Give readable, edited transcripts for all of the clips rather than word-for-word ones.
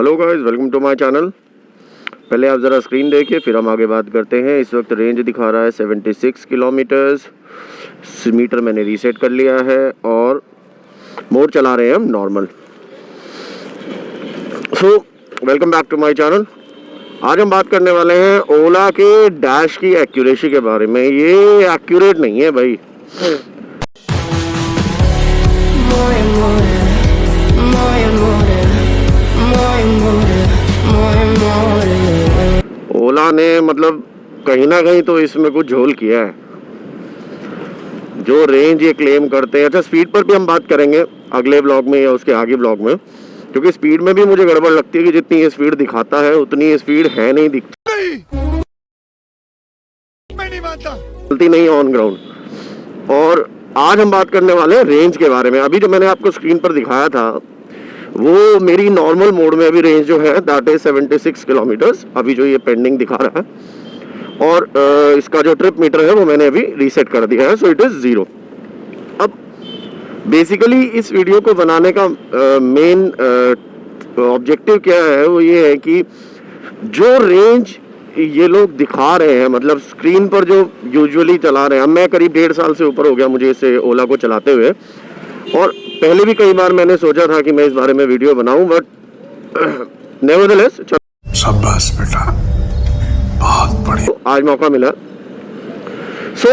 Hello guys, welcome to my channel. पहले आप ज़रा स्क्रीन देखिए, फिर हम आगे बात करते हैं। इस वक्त रेंज दिखा रहा है 76 किलोमीटर्स। मीटर मैंने रीसेट कर लिया है और मोड चला रहे हैं हम normal. So welcome back to my channel. आज हम बात करने वाले हैं ओला के डैश की एक्यूरेसी के बारे में। ये एक्यूरेट नहीं है भाई। ओला ने मतलब कहीं ना कहीं तो इसमें कुछ झोल किया है। जो रेंज ये क्लेम करते हैं, अच्छा स्पीड पर भी हम बात करेंगे अगले ब्लॉग में या उसके आगे ब्लॉग में, क्योंकि स्पीड में भी मुझे गड़बड़ लगती है कि जितनी ये स्पीड दिखाता है उतनी ये स्पीड है नहीं, दिखती नहीं ऑन ग्राउंड। और आज हम बात करने वाले हैं रेंज के बारे में। अभी जो मैंने आपको स्क्रीन पर दिखाया था वो मेरी नॉर्मल मोड में अभी रेंज जो है दैट इज 76 किलोमीटर्स। अभी जो ये पेंडिंग दिखा रहा है और इसका जो ट्रिप मीटर है वो मैंने अभी रीसेट कर दिया है, सो इट इज 0। अब बेसिकली इस वीडियो को बनाने का मेन ऑब्जेक्टिव क्या है, वो ये है कि जो रेंज ये लोग दिखा रहे हैं, मतलब स्क्रीन पर जो यूजुअली चला रहे हैं, मैं करीब 1.5 साल से ऊपर हो गया मुझे इसे ओला को चलाते हुए, और पहले भी कई बार मैंने सोचा था कि मैं इस बारे में वीडियो बनाऊं, बट नेवरदलेस शाबाश बेटा, बहुत बढ़िया, तो आज मौका मिला। सो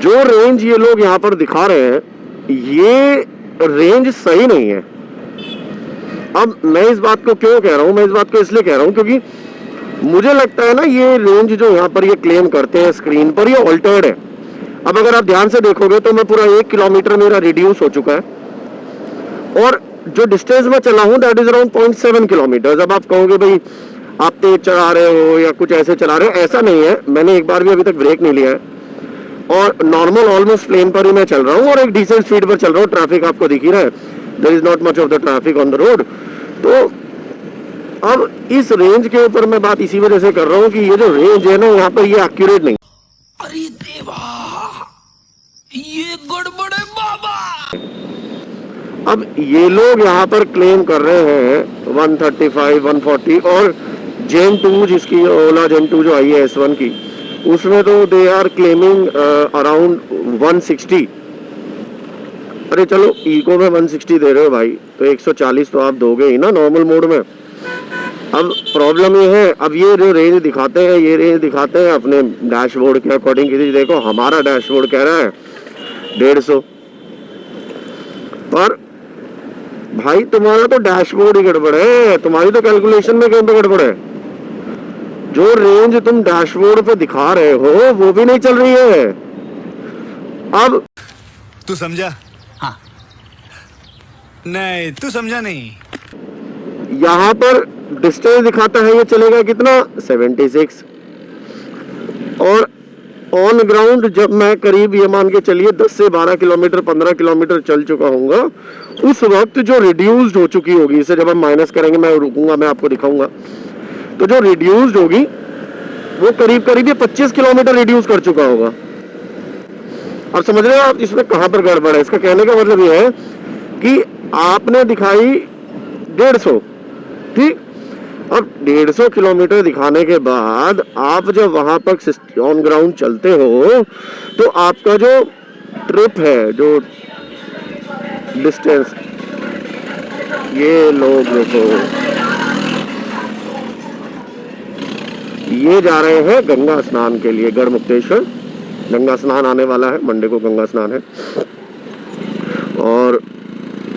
जो रेंज ये लोग यहाँ पर दिखा रहे हैं ये रेंज सही नहीं है। अब मैं इस बात को क्यों कह रहा हूँ, मैं इस बात को इसलिए कह रहा हूँ क्योंकि मुझे लगता है ना ये रेंज जो यहाँ पर ये क्लेम करते हैं स्क्रीन पर, ये ऑल्टर्ड है। अब अगर आप ध्यान से देखोगे तो मैं पूरा 1 किलोमीटर मेरा रिड्यूस हो चुका है और जो डिस्टेंस में चला हूँ दैट इज अराउंड 0.7 किलोमीटर। अब आप कहोगे भाई आप तेज चला रहे हो या कुछ ऐसे चला रहे हो, ऐसा नहीं है। मैंने एक बार भी अभी तक ब्रेक नहीं लिया है और नॉर्मल ऑलमोस्ट प्लेन पर ही मैं चल रहा हूँ और एक डिसेंट स्पीड पर चल रहा हूँ। ट्रैफिक आपको दिख ही रहा है, there is not much of the traffic on the road. तो अब इस रेंज के ऊपर मैं बात इसी वजह से कर रहा हूँ कि ये जो रेंज है ना यहाँ पर ये एक्यूरेट नहीं। अरे देवा, ये गड़बड़ है बाबा। अब ये लोग यहाँ पर क्लेम कर रहे हैं 135, 140 और जेन 2 जिसकी ओला जेन 2 जो आई है S1 की, उसमें तो दे आर क्लेमिंग अराउंड 160। अरे चलो इको में 160 दे रहे हो भाई, तो 140 तो आप दोगे ही ना नॉर्मल मोड में। अब प्रॉब्लम ये है, अब ये जो रेंज दिखाते हैं ये रेंज दिखाते हैं अपने डैशबोर्ड के अकॉर्डिंग। किसी देखो हमारा डैशबोर्ड कह रहा है 150, पर भाई तुम्हारा तो डैशबोर्ड ही गड़बड़ है, तुम्हारी तो कैलकुलेशन में कहीं पे गड़बड़ है। जो रेंज तुम डैशबोर्ड पे दिखा रहे हो वो भी नहीं चल रही है। अब तू समझा? हाँ। नहीं तू समझा नहीं। यहाँ पर डिस्टेंस दिखाता है ये चलेगा कितना 76 और ऑन ग्राउंड जब मैं करीब ये मान के चलिए 10 से 12 किलोमीटर 15 किलोमीटर चल चुका हूँगा, उस वक्त जो रिड्यूस्ड हो चुकी होगी, इसे जब हम माइनस करेंगे, मैं रुकूंगा, मैं आपको दिखाऊंगा, तो जो रिड्यूस्ड होगी वो करीब करीब ये 25 किलोमीटर रिड्यूस कर चुका होगा। अब समझ रहे हो आप इसमें कहाँ पर गड़बड़ है। इसका कहने का मतलब ये है कि आपने दिखाई 150, ठीक, अब 150 किलोमीटर दिखाने के बाद आप जब वहां पर ऑन ग्राउंड चलते हो तो आपका जो ट्रिप है, जो डिस्टेंस, ये लोग देखो ये जा रहे हैं गंगा स्नान के लिए, गढ़मुक्तेश्वर गंगा स्नान आने वाला है, मंडे को गंगा स्नान है और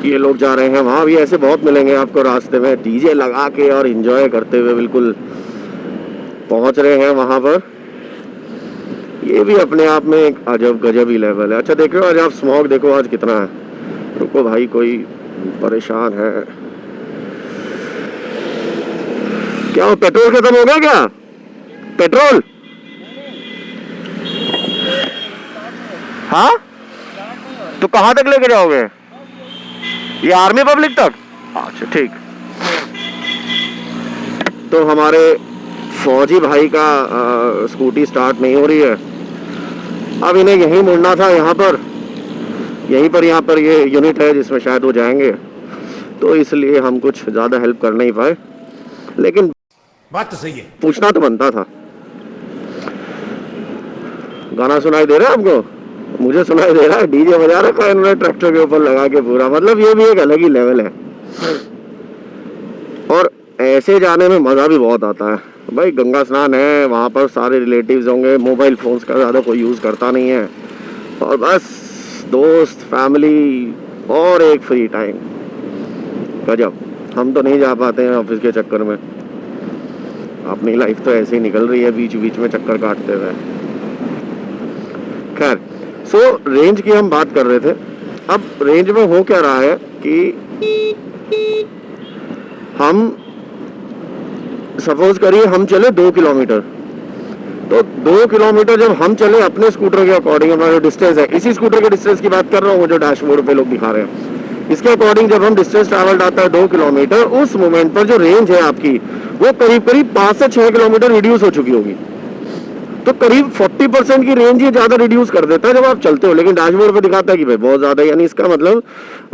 ये लोग जा रहे हैं वहाँ। भी ऐसे बहुत मिलेंगे आपको रास्ते में डीजे लगा के और एंजॉय करते हुए बिल्कुल पहुँच रहे हैं वहाँ पर। ये भी अपने आप में एक अजब गजब ही लेवल है। अच्छा देख रहे हो आज आप स्मॉग देखो आज कितना है। रुको भाई, कोई परेशान है क्या? पेट्रोल खत्म हो गया क्या? पेट्रोल? हाँ, तो कहाँ तक लेके जाओगे? ये आर्मी पब्लिक तक? अच्छा ठीक। तो हमारे फौजी भाई का स्कूटी स्टार्ट नहीं हो रही है। अब इन्हें यहीं मुड़ना था, यहाँ पर यहाँ पर ये यूनिट है जिसमें शायद वो जाएंगे, तो इसलिए हम कुछ ज़्यादा हेल्प कर नहीं पाए। लेकिन बात तो सही है। पूछना तो बनता था। गाना सुनाई दे रहा है आपको? मुझे सुनाई दे रहा है। डीजे बजा रखा है इन्होंने ट्रैक्टर के ऊपर लगा के पूरा, मतलब ये भी एक अलग ही लेवल है। और ऐसे जाने में मज़ा भी बहुत आता है भाई। गंगा स्नान है, वहाँ पर सारे रिलेटिव्स होंगे, मोबाइल फ़ोन्स का ज़्यादा कोई यूज़ करता नहीं है, और बस दोस्त, फैमिली और एक फ्री टाइम। गजब। हम तो नहीं जा पाते हैं ऑफिस के चक्कर में। अपनी लाइफ तो ऐसे ही निकल रही है बीच बीच में चक्कर काटते हुए। खैर, सो रेंज की हम बात कर रहे थे। अब रेंज में हो क्या रहा है कि हम सपोज करिए हम चले 2 किलोमीटर, तो 2 किलोमीटर जब हम चले अपने स्कूटर के अकॉर्डिंग, हमारा जो डिस्टेंस है, इसी स्कूटर के डिस्टेंस की बात कर रहा हूँ जो डैशबोर्ड पे लोग दिखा रहे हैं, इसके अकॉर्डिंग जब हम डिस्टेंस ट्रैवल्ड आता है 2 किलोमीटर, उस मोमेंट पर जो रेंज है आपकी वो करीब करीब 5 से 6 किलोमीटर रिड्यूस हो चुकी होगी। तो करीब 40% की रेंज ये ज्यादा रिड्यूस कर देता है जब आप चलते हो, लेकिन डैशबोर्ड पे दिखाता है कि भाई बहुत ज्यादा। यानी इसका मतलब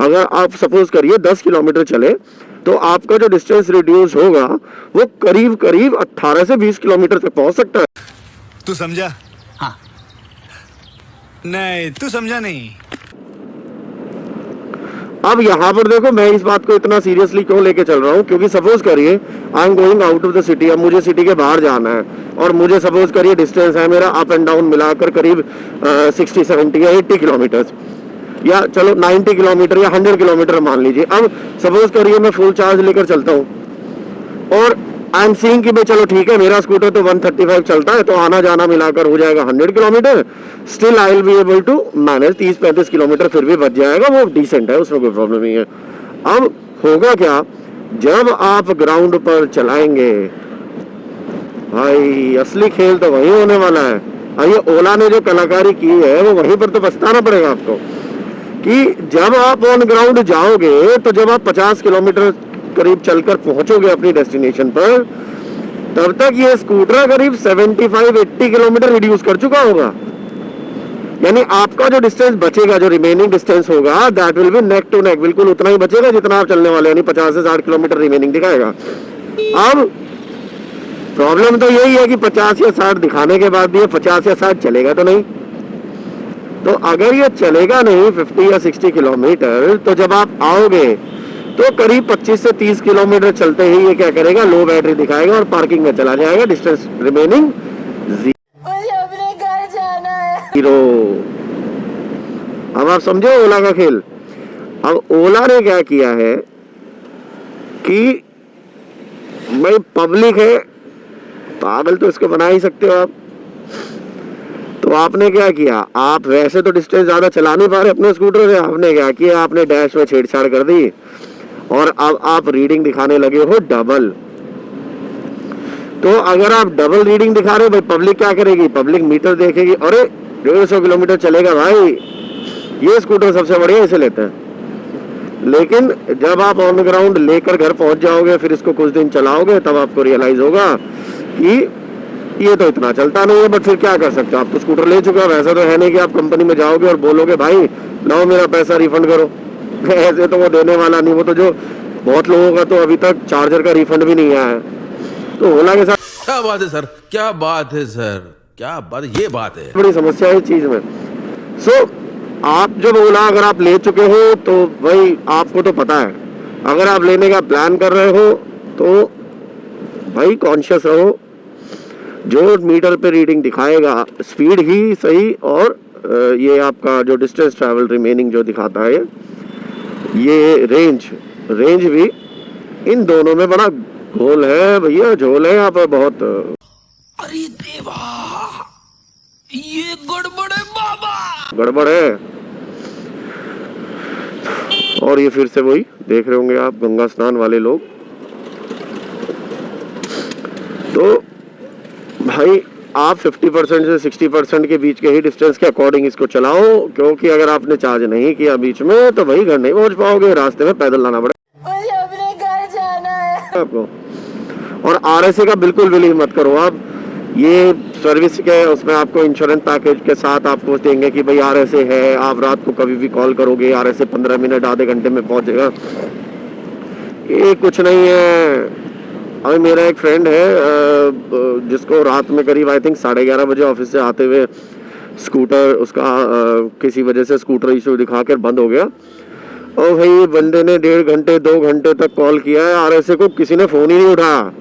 अगर आप सपोज करिए 10 किलोमीटर चले तो आपका जो डिस्टेंस रिड्यूस होगा वो करीब करीब 18 से 20 किलोमीटर तक पहुंच सकता है। तू समझा? हाँ। नहीं, तू समझा नहीं। अब यहाँ पर देखो, मैं इस बात को इतना सीरियसली क्यों लेके चल रहा हूँ, क्योंकि सपोज करिए I am going out of the city, अब मुझे सिटी के बाहर जाना है और मुझे सपोज करिए डिस्टेंस है मेरा अप एंड डाउन मिलाकर करीब 60, 70 या 80 किलोमीटर्स, या चलो 90 किलोमीटर या 100 किलोमीटर मान लीजिए। अब सपोज करिए मैं फुल चार्ज लेकर चलता हूँ और आई एम सीइंग कि भाई चलो ठीक है, मेरा स्कूटर तो 135 चलता है, तो आना जाना मिलाकर हो जाएगा 100 kilometre, still I will be able to manage 30-35 kilometre फिर भी बच जाएगा, वो डिसेंट है, उसमें कोई प्रॉब्लम नहीं है। अब होगा क्या, जब आप ग्राउंड पर चलाएंगे भाई असली खेल तो वही होने वाला है। और ये ओला ने जो कलाकारी की है वो वहीं पर तो पछताना पड़ेगा आपको, कि जब आप ऑन ग्राउंड जाओगे तो जब आप 50 किलोमीटर करीब चलकर पहुंचोगे अपनी डेस्टिनेशन पर, तब तक ये स्कूटर करीब 75-80 किलोमीटर रिड्यूस कर चुका होगा। यानी आपका जो डिस्टेंस बचेगा, जो रिमेनिंग डिस्टेंस होगा, that will be neck to neck, बिल्कुल उतना ही बचेगा जितना आप चलने वाले, यानी 50 से 60 किलोमीटर रिमेनिंग दिखाएगा। अब प्रॉब्लम तो यही है कि 50 या 60 दिखाने के बाद भी ये 50 या 60 चलेगा तो नहीं। तो अगर ये चलेगा नहीं 50 या 60 किलोमीटर, तो जब आप आओगे तो करीब 25 से 30 किलोमीटर चलते ही ये क्या करेगा, लो बैटरी दिखाएगा और पार्किंग में चला जाएगा। डिस्टेंस रिमेनिंग मुझे अपने घर जाना है। 0। अब आप समझे ओला का खेल। अब ओला ने क्या किया है कि भाई पब्लिक है, पागल तो इसको बना ही सकते हो आप। तो आपने क्या किया, आप वैसे तो डिस्टेंस ज्यादा चला नहीं पा रहे अपने स्कूटर से, आपने क्या किया, आपने डैश में छेड़छाड़ कर दी और अब आप रीडिंग दिखाने लगे हो डबल। तो अगर आप डबल रीडिंग दिखा रहे हो, भाई पब्लिक क्या करेगी, पब्लिक मीटर देखेगी, अरे 150 किलोमीटर चलेगा भाई, ये स्कूटर सबसे बढ़िया, इसे लेते हैं। लेकिन जब आप ऑन ग्राउंड लेकर घर पहुंच जाओगे, फिर इसको कुछ दिन चलाओगे, तब आपको रियलाइज होगा कि ये तो इतना चलता नहीं है। बट फिर क्या कर सकते हो, आप तो स्कूटर ले चुके हो। वैसा तो है नहीं कि आप कंपनी में जाओगे और बोलोगे भाई लाओ मेरा पैसा रिफंड करो, ऐसे तो वो देने वाला नहीं। वो तो जो बहुत लोगों का तो अभी तक चार्जर का रिफंड भी नहीं आया है। तो ओला के साथ क्या बात है सर, क्या बात है सर, क्या बात, ये बात है, बड़ी समस्या है इस चीज में। सो आप जब ओला अगर आप ले चुके हो तो भाई आपको तो पता है, अगर आप लेने का प्लान कर रहे हो तो भाई कॉन्शियस रहो। जो मीटर पे रीडिंग दिखाएगा स्पीड ही सही, और ये आपका जो डिस्टेंस ट्रैवल रिमेनिंग जो दिखाता है, ये रेंज भी, इन दोनों में बड़ा घोल है भैया, झोल है यहाँ पर बहुत। अरे देवा, ये गड़बड़ है बाबा, गड़बड़ है। और ये फिर से वही देख रहे होंगे आप गंगा स्नान वाले लोग। तो भाई आप 50% से 60% के बीच के ही डिस्टेंस के अकॉर्डिंग इसको चलाओ, क्योंकि अगर आपने चार्ज नहीं किया बीच में तो भाई घर नहीं पहुंच पाओगे, रास्ते में पैदल लाना पड़ेगा मुझे अपने घर जाना है आपको। और RSA का बिल्कुल बिलीव मत करो आप। ये सर्विस के उसमें आपको इंश्योरेंस पैकेज के साथ आपको देंगे कि भाई RSA है, आप रात को कभी भी कॉल करोगे, RSA 15 मिनट आधे घंटे में पहुंचेगा। ये कुछ नहीं है, अभी मेरा एक फ्रेंड है जिसको रात में करीब आई थिंक 11:30 बजे ऑफिस से आते हुए स्कूटर उसका किसी वजह से स्कूटर इशू दिखा कर बंद हो गया। और भाई बंदे ने 1.5 घंटे 2 घंटे तक कॉल किया है आरएसए को, किसी ने फ़ोन ही नहीं उठाया।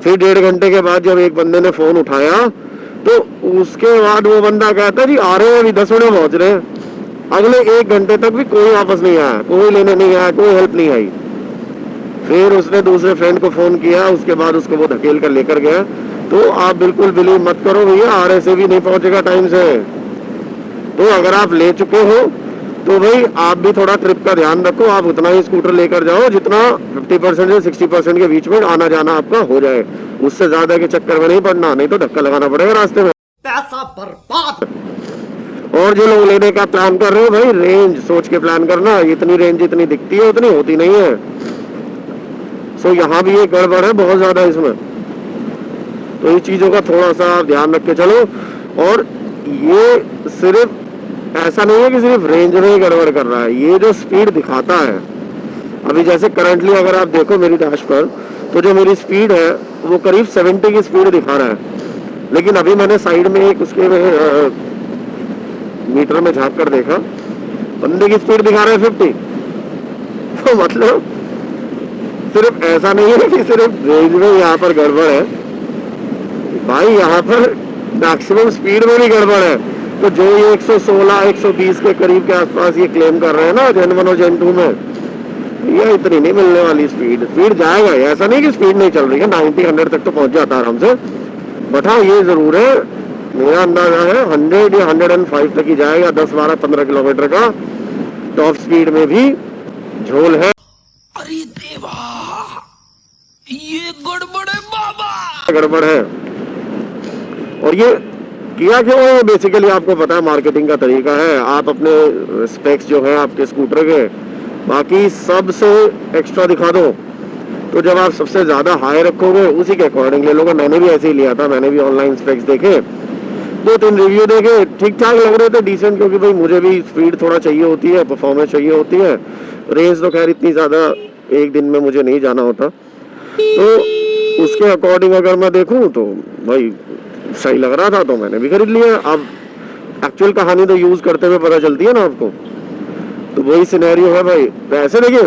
फिर 1.5 घंटे के बाद जब एक बंदे ने फ़ोन उठाया तो उसके बाद वो बंदा कहता जी आ रहे हैं, अभी 10 मिनट में पहुँच रहे हैं। अगले 1 घंटे तक भी कोई वापस नहीं आया, कोई लेने नहीं आया, कोई हेल्प नहीं आई। फिर उसने दूसरे फ्रेंड को फ़ोन किया, उसके बाद उसको वो धकेल कर लेकर गया। तो आप बिल्कुल बिलीव मत करो भैया, आरएसए भी नहीं पहुंचेगा टाइम से। तो अगर आप ले चुके हो तो भाई आप भी थोड़ा ट्रिप का ध्यान रखो, आप उतना ही स्कूटर लेकर जाओ जितना 50% से 60% के बीच में आना जाना आपका हो जाए। उससे ज्यादा के चक्कर में नहीं पड़ना, नहीं तो धक्का लगाना पड़ेगा रास्ते में, पैसा बर्बाद। और जो लोग लेने का प्लान कर रहे हो भाई, रेंज सोच के प्लान करना, इतनी रेंज जितनी दिखती है उतनी होती नहीं है। सो यहाँ भी ये गड़बड़ है बहुत ज्यादा इसमें, तो ये चीजों का थोड़ा सा ध्यान रख के चलो। और ये सिर्फ ऐसा नहीं है कि सिर्फ रेंज में ही गड़बड़ कर रहा है, ये जो स्पीड दिखाता है अभी, जैसे करंटली अगर आप देखो मेरी डैश पर, तो जो मेरी स्पीड है वो करीब 70 की स्पीड दिखा रहा है। लेकिन अभी मैंने साइड में एक उसके मीटर में झांक कर देखा, बंदे की स्पीड दिखा रहा है 50। तो मतलब सिर्फ ऐसा नहीं है कि सिर्फ रेंज में यहाँ पर गड़बड़ है भाई, यहाँ पर मैक्सिमम स्पीड में भी गड़बड़ है। तो जो ये 116 120 के करीब के आसपास ये क्लेम कर रहे हैं ना Gen 1 और Gen 2 में, ये इतनी नहीं मिलने वाली स्पीड। स्पीड जाएगा, ऐसा नहीं कि स्पीड नहीं चल रही है, 90-100 तक तो पहुंच जाता है आराम से। बट हाँ ये जरूर है, मेरा अंदाजा है 100 या 105 तक ही जाएगा, 10-12-15 किलोमीटर का टॉप स्पीड में भी झोल है। अरे देवा, ये गड़बड़ है बाबा, गड़बड़ है। और ये किया क्यों है, बेसिकली आपको पता है मार्केटिंग का तरीका है। आप अपने स्पेक्स जो है आपके स्कूटर के बाकी सबसे एक्स्ट्रा दिखा दो, तो जब आप सबसे ज्यादा हाई रखोगे उसी के अकॉर्डिंग ले लोगे। मैंने भी ऐसे ही लिया था, मैंने भी ऑनलाइन स्पेक्स देखे, 2-3 रिव्यू देखे, ठीक ठाक लग रहे थे, डिसेंट, क्योंकि भाई मुझे भी स्पीड थोड़ा चाहिए होती है, परफॉर्मेंस चाहिए होती है। रेंज तो खैर इतनी ज्यादा एक दिन में मुझे नहीं जाना होता, तो उसके अकॉर्डिंग अगर मैं देखूं तो भाई सही लग रहा था तो मैंने भी खरीद लिया। अब एक्चुअल कहानी तो यूज करते हुए पता चलती है ना आपको, तो वही सिनेरियो है भाई। वैसे देखिए,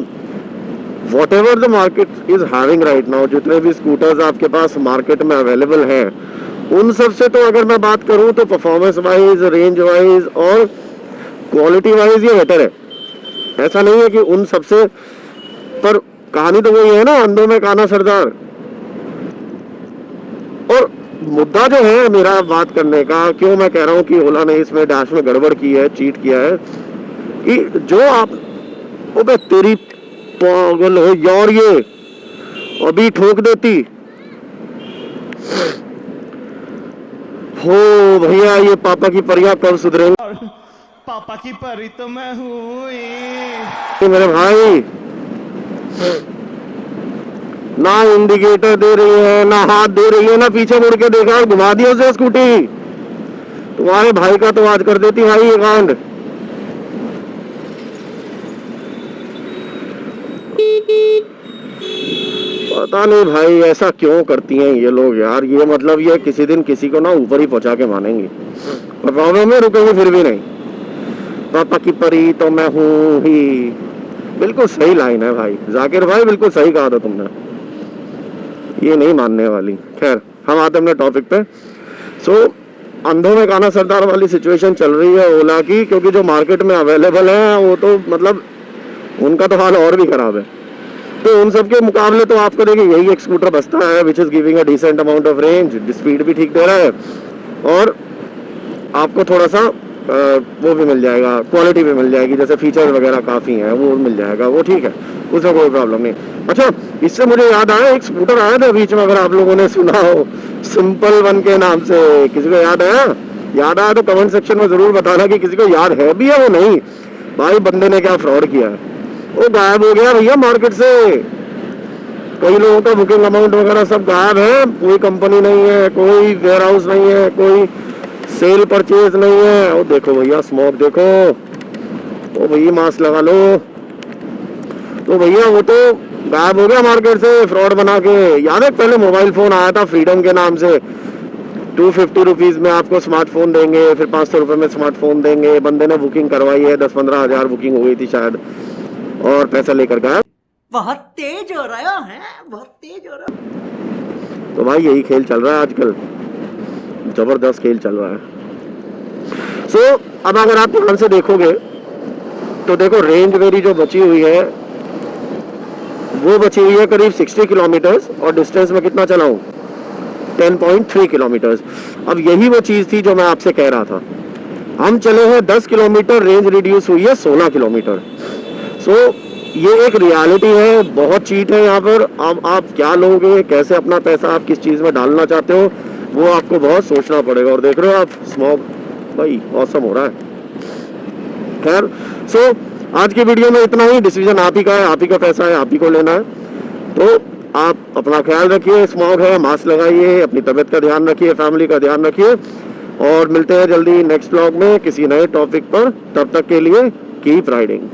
what ever the market is having right now, जितने भी स्कूटर्स आपके पास मार्केट में अवेलेबल हैं, उन सब से तो अगर मैं बात करूं तो परफॉर्मेंस वाइज, रेंज वाइज और क्वालिटी वाइज ये बेटर है। ऐसा नहीं है कि उन सबसे, पर कहानी तो वही है ना, अंधों में काना सरदार। और मुद्दा जो है मेरा बात करने का, क्यों मैं कह रहा हूं कि ओला ने इसमें डैश में गड़बड़ की है, चीट किया है, कि जो आप, ओबे तेरी पागल हो यार, ये अभी ठोक देती हो भैया। ये पापा की परिया कब सुधरेंगे? पापा की परी तो मैं हूँ मेरे भाई, ना इंडिकेटर दे रही है, ना हाथ दे रही है, ना पीछे मुड़ के देखा, घुमा दिया उसे स्कूटी। तुम्हारे भाई का तो आज कर देती भाई ये कांड। पता नहीं भाई ऐसा क्यों करती हैं ये लोग यार, ये मतलब ये किसी दिन किसी को ना ऊपर ही पहुंचा के मानेंगी, और प्रॉब्लम में रुकेंगे फिर भी नहीं। पापा की परी तो मैं हूँ ही, बिल्कुल सही लाइन है भाई जाकिर भाई, बिल्कुल सही कहा था तुमने, ये नहीं मानने वाली। खैर हम आते हैं अपने टॉपिक पे। सो अंधों में काना सरदार वाली सिचुएशन चल रही है ओला की, क्योंकि जो मार्केट में अवेलेबल है वो तो मतलब उनका तो हाल और भी खराब है। तो उन सब के मुकाबले तो आपको देखिए यही एक स्कूटर बचता है which is giving a decent amount of range, speed भी ठीक दे रहा है, और आपको थोड़ा सा वो भी मिल जाएगा, क्वालिटी भी मिल जाएगी, जैसे फीचर्स वगैरह काफ़ी हैं वो मिल जाएगा, वो ठीक है, उसमें कोई प्रॉब्लम नहीं। अच्छा, इससे मुझे याद आया, एक स्कूटर आया था बीच में, अगर आप लोगों ने सुना हो, सिंपल वन के नाम से, किसी को याद आया? याद आया तो कमेंट सेक्शन में ज़रूर बताना कि किसी को याद है भी है वो नहीं। भाई बंदे ने क्या फ्रॉड किया है, वो गायब हो गया भैया मार्केट से। कई लोगों का बुकिंग अमाउंट वगैरह सब गायब है, कोई कंपनी नहीं है, कोई वेयर हाउस नहीं है, कोई सेल परचेज नहीं है। वो देखो भैया स्मोक देखो, तो भैया मास्क लगा लो, तो भैया वो तो गायब हो गया मार्केट से फ्रॉड बना के। याद है पहले मोबाइल फोन आया था फ्रीडम के नाम से, 250 रुपीज में आपको स्मार्टफोन देंगे, फिर 500 रुपए में स्मार्टफोन देंगे। बंदे ने बुकिंग करवाई है, 10-15 हजार बुकिंग हो गई थी शायद, और पैसा लेकर गया। बहुत तेज हो रहा है, बहुत तेज हो रहा है। तो भाई यही खेल चल रहा है आजकल, जबरदस्त खेल चल रहा है। सो अब अगर आप ध्यान से देखोगे तो देखो रेंज मेरी जो बची हुई है वो बची हुई है करीब 60 किलोमीटर्स, और डिस्टेंस में कितना चला हूँ 10.3 किलोमीटर्स। अब यही वो चीज़ थी जो मैं आपसे कह रहा था, हम चले हैं 10 किलोमीटर, रेंज रिड्यूस हुई है 16 किलोमीटर। सो ये एक रियलिटी है, बहुत चीट है यहाँ पर। अब आप क्या लोगे, कैसे अपना पैसा आप किस चीज़ में डालना चाहते हो, वो आपको बहुत सोचना पड़ेगा। और देख रहे हो आप स्मॉग भाई औसम हो रहा है। खैर सो आज की वीडियो में इतना ही। डिसीजन आप ही का है, आप ही का पैसा है, आप ही को लेना है। तो आप अपना ख्याल रखिए, स्मॉग है, मास्क लगाइए, अपनी तबीयत का ध्यान रखिए, फैमिली का ध्यान रखिए, और मिलते हैं जल्दी नेक्स्ट व्लॉग में किसी नए टॉपिक पर। तब तक के लिए कीप राइडिंग।